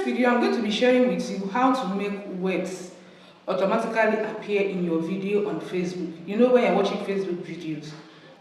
this video, I'm going to be sharing with you how to make words automatically appear in your video on Facebook. You know, when you're watching Facebook videos,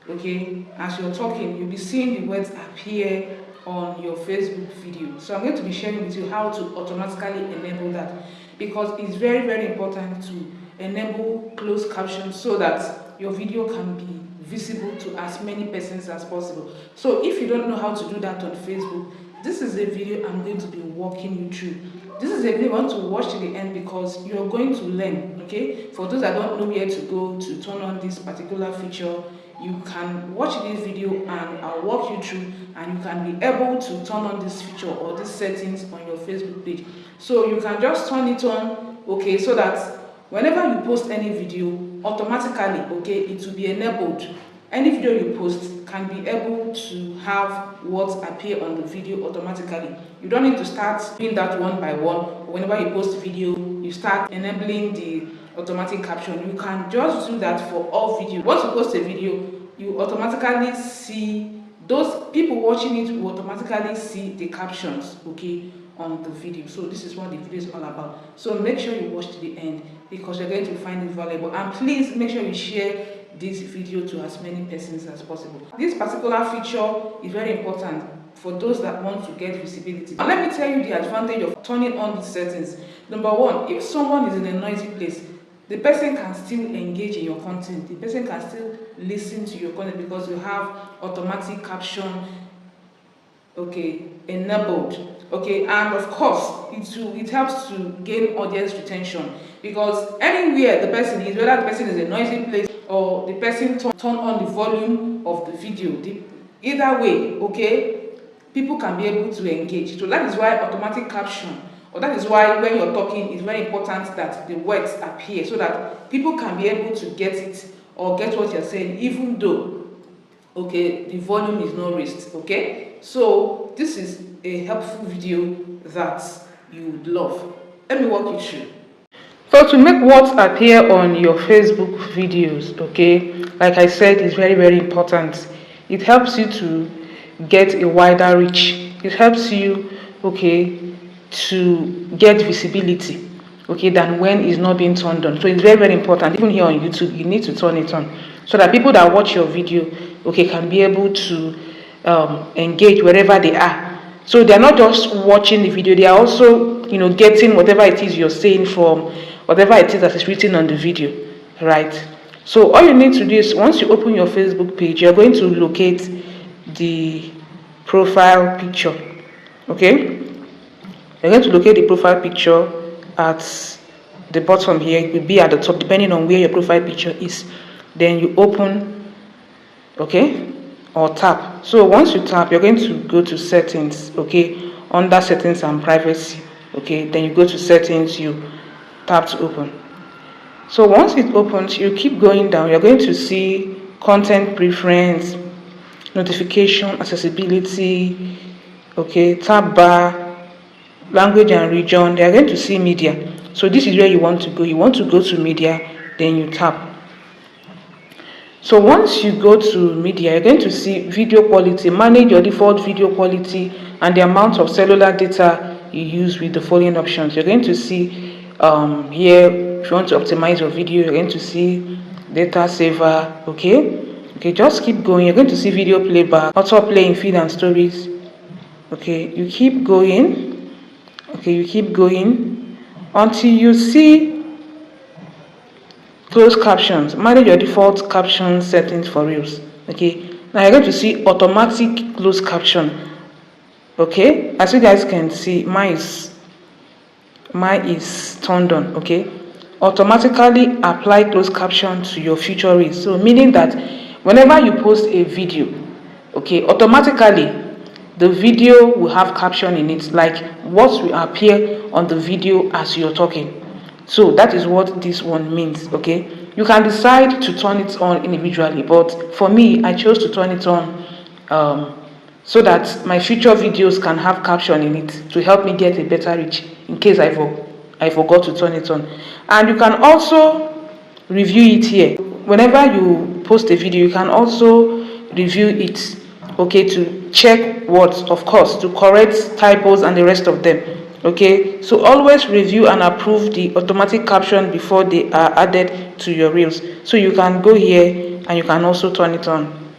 okay, as you're talking, you'll be seeing the words appear on your Facebook video. So I'm going to be sharing with you how to automatically enable that, because it's very, very important to enable closed captions so that your video can be visible to as many persons as possible. So if you don't know how to do that on Facebook, this is a video I'm going to be walking you through. This is a video you want to watch to the end because you're going to learn, okay? For those that don't know where to go to turn on this particular feature, you can watch this video and I'll walk you through, and you can be able to turn on this feature or these settings on your Facebook page. So you can just turn it on, okay, so that whenever you post any video, automatically, okay, it will be enabled. Any video you post can be able to have words appear on the video automatically. You don't need to start doing that one by one. Whenever you post video, you start enabling the automatic caption. You can just do that for all videos. Once you post a video, you automatically see, those people watching it will automatically see the captions, okay, on the video. So this is what the video is all about. So make sure you watch to the end because you're going to find it valuable. And please make sure you share this video to as many persons as possible. This particular feature is very important for those that want to get visibility. And let me tell you the advantage of turning on these settings. Number one, if someone is in a noisy place, the person can still engage in your content. The person can still listen to your content because you have automatic caption, okay, enabled, okay, and of course it helps to gain audience retention, because anywhere the person is, whether the person is in a noisy place or the person turn on the volume of the video, either way, okay, people can be able to engage. So that is why automatic caption, or that is why when you're talking, it's very important that the words appear so that people can be able to get it or get what you're saying, even though, okay, the volume is not raised, okay? So this is a helpful video that you would love. Let me walk you through. So to make words appear on your Facebook videos, okay, like I said, it's very, very important. It helps you to get a wider reach. It helps you, okay, to get visibility, okay, than when it's not being turned on. So it's very, very important. Even here on YouTube, you need to turn it on so that people that watch your video, okay, can be able to engage wherever they are. So they're not just watching the video, they are also, you know, getting whatever it is you're saying from whatever it is that is written on the video, right? So all you need to do is, once you open your Facebook page, you're going to locate the profile picture, okay? You're going to locate the profile picture at the bottom here. It will be at the top depending on where your profile picture is. Then you open, okay, or tap. So once you tap, you're going to go to settings, okay, under settings and privacy, okay. Then you go to settings, you tap to open. So once it opens, you keep going down. You're going to see content preference, notification, accessibility, okay, tab bar, language and region. They are going to see media. So this is where you want to go. You want to go to media, then you tap. So once you go to media, you're going to see video quality. Manage your default video quality and the amount of cellular data you use with the following options. You're going to see here, if you want to optimize your video, you're going to see data saver, okay, just keep going. You're going to see video playback, auto play in feed and stories, okay. You keep going, okay, you keep going until you see closed captions. Manage your default caption settings for reels, okay. Now you're going to see automatic closed caption, okay. As you guys can see, mine is turned on, okay. Automatically apply closed caption to your future reels. So meaning that whenever you post a video, okay, automatically the video will have caption in it, like what will appear on the video as you're talking. So that is what this one means, okay. You can decide to turn it on individually, but for me, I chose to turn it on so that my future videos can have caption in it to help me get a better reach in case I forgot to turn it on. And you can also review it here. Whenever you post a video, you can also review it, okay, to check words, of course, to correct typos and the rest of them. Okay, so always review and approve the automatic caption before they are added to your reels. So you can go here and you can also turn it on.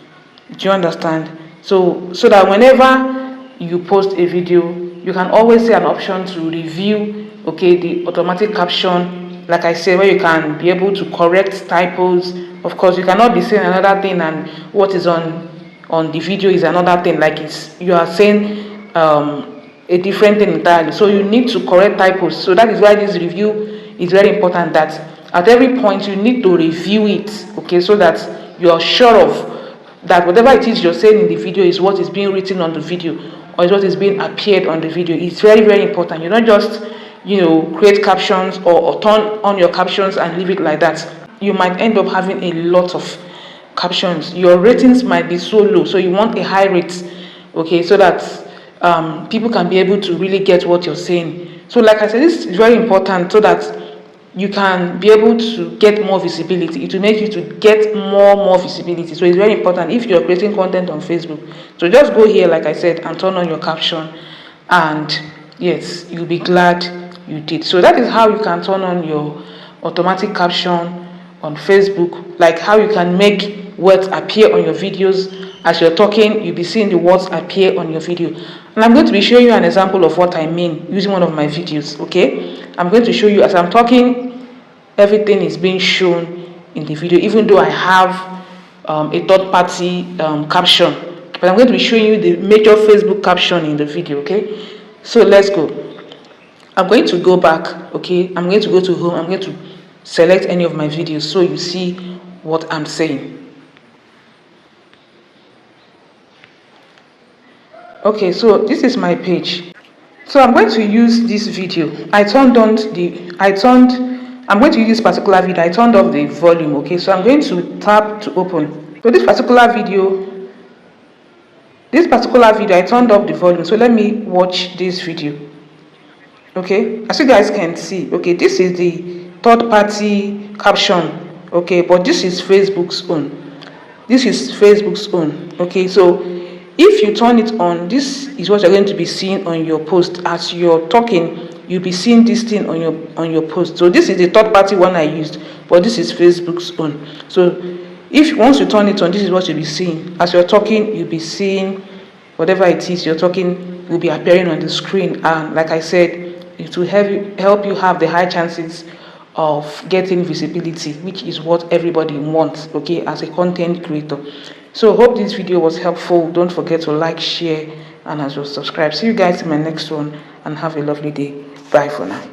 Do you understand? So that whenever you post a video, you can always see an option to review, okay, the automatic caption, like I said, where you can be able to correct typos. Of course, you cannot be saying another thing and what is on the video is another thing, like you are saying a different thing entirely. So you need to correct typos. So that is why this review is very important, that at every point you need to review it, okay, so that you are sure of that whatever it is you're saying in the video is what is being written on the video, or is what is being appeared on the video. It's very, very important. You don't just create captions or turn on your captions and leave it like that. You might end up having a lot of captions. Your ratings might be so low, so you want a high rate, okay, so that people can be able to really get what you're saying. So like I said, this is very important so that you can be able to get more visibility. It will make you to get more visibility. So it's very important if you're creating content on Facebook. So just go here, like I said, and turn on your caption, and yes, you'll be glad you did. So that is how you can turn on your automatic caption on Facebook, like how you can make words appear on your videos. As you're talking, you'll be seeing the words appear on your video. And I'm going to be showing you an example of what I mean using one of my videos, okay? I'm going to show you as I'm talking, everything is being shown in the video, even though I have a third-party caption. But I'm going to be showing you the major Facebook caption in the video, okay? So let's go. I'm going to go back, okay? I'm going to go to home. I'm going to select any of my videos so you see what I'm saying. Okay, so this is my page. So I'm going to use this video. I'm going to use this particular video. I turned off the volume, okay? So I'm going to tap to open. So this particular video, I turned off the volume. So let me watch this video. Okay, as you guys can see, okay, this is the third party caption, okay, but this is Facebook's own. Okay, so if you turn it on, this is what you're going to be seeing on your post. As you're talking, you'll be seeing this thing on your post. So this is the third party one I used, but this is Facebook's own. So once you turn it on, this is what you'll be seeing. As you're talking, you'll be seeing whatever it is you're talking will be appearing on the screen. And like I said, it will help you have the high chances of getting visibility, which is what everybody wants, okay, as a content creator. So hope this video was helpful. Don't forget to like, share, and as well subscribe. See you guys in my next one, and have a lovely day. Bye for now.